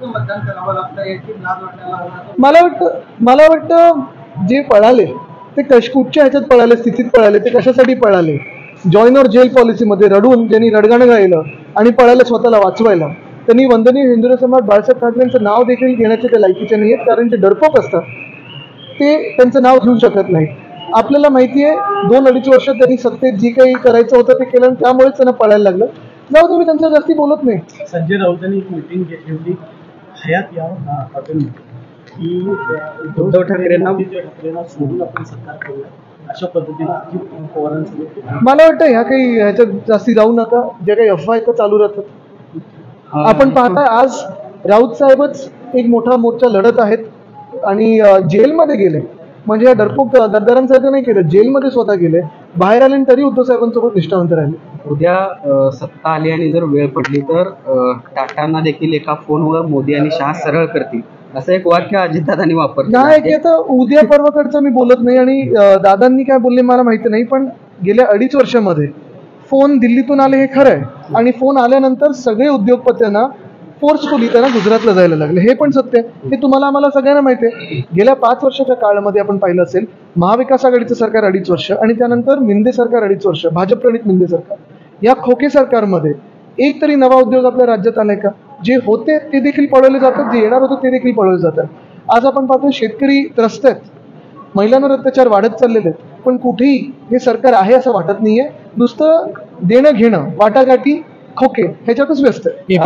मतदान करावं लागतं याची लाज वाटायला मला वाटतं जे पळाले ते कुठच्या ह्याच्यात पळाले, स्थितीत पळाले, ते कशासाठी पळाले. जॉईन ऑर जेल पॉलिसीमध्ये रडून ज्यांनी रडगाणं गायलं आणि पळाले स्वतःला वाचवायला, त्यांनी वंदनीय हिंदू सम्राट बाळासाहेब ठाकरेंचं नाव देखील घेण्याचे ते लायकीचे नाही आहेत, कारण ते डरपोक असतात, ते त्यांचं नाव घेऊ शकत नाही. आपल्याला माहिती आहे 2-2.5 वर्ष त्यांनी सत्तेत जी काही करायचं होतं ते केलं, त्यामुळेच त्यांना पळायला लागलं. जाऊ तुम्ही त्यांच्या जास्ती बोलत नाही. संजय राऊतांनी एक मीटिंग घेतली हयात यावर हॉटेल की उद्धव ठाकरेंना सोडून आपण सरकार करूया अशा पद्धतीने पवारांसोबत. मला वाटतं ह्या काही ह्याच्यात जास्ती जाऊ नका. ज्या काही अफवा आहेत चालू राहतात. आपण पाहताय आज राऊत साहेबच एक मोठा मोर्चा लढत आहेत आणि जेलमध्ये गेले. म्हणजे या डरपोक गद्दारांसारखं नाही केलं, जेलमध्ये स्वतः गेले, बाहेर आले तरी उद्धव साहेबांसोबत निष्ठावंत राहिले. उद्या सत्ता आली आणि जर वेळ पडली तर टाटांना देखील एका फोनवर मोदी आणि शहा सरळ करतील असं एक वाक्य अजितदादांनी वापरलं. नाही, आता उद्या परवाकडचं मी बोलत नाही आणि दादांनी काय बोलले मला माहिती नाही, पण गेल्या 2.5 वर्षामध्ये फोन दिल्लीतून आले हे खरं आहे, आणि फोन आल्यानंतर सगळे उद्योगपत्यांना फोर्सफुली त्यांना गुजरातला जायला लागले हे पण सत्य आहे. हे तुम्हाला आम्हाला सगळ्यांना माहिती आहे. गेल्या 5 वर्षाच्या काळामध्ये आपण पाहिलं असेल, महाविकास आघाडीचं सरकार 2.5 वर्ष आणि त्यानंतर मिंदे सरकार 2.5 वर्ष, भाजप प्रणित मिंदे सरकार, या खोके सरकारमध्ये एक तरी नवा उद्योग आपल्या राज्यात आलाय का? जे होते ते देखील पळवले जातात, जे येणार होते ते देखील पळवले जातात. आज आपण पाहतो शेतकरी त्रस्त आहेत, महिलांवर अत्याचार वाढत चाललेले आहेत, पण कुठेही हे सरकार आहे असं वाटत नाहीये. नुसतं देणं घेणं, वाटाघाटी, खोके ह्याच्यातच व्यस्त आहे.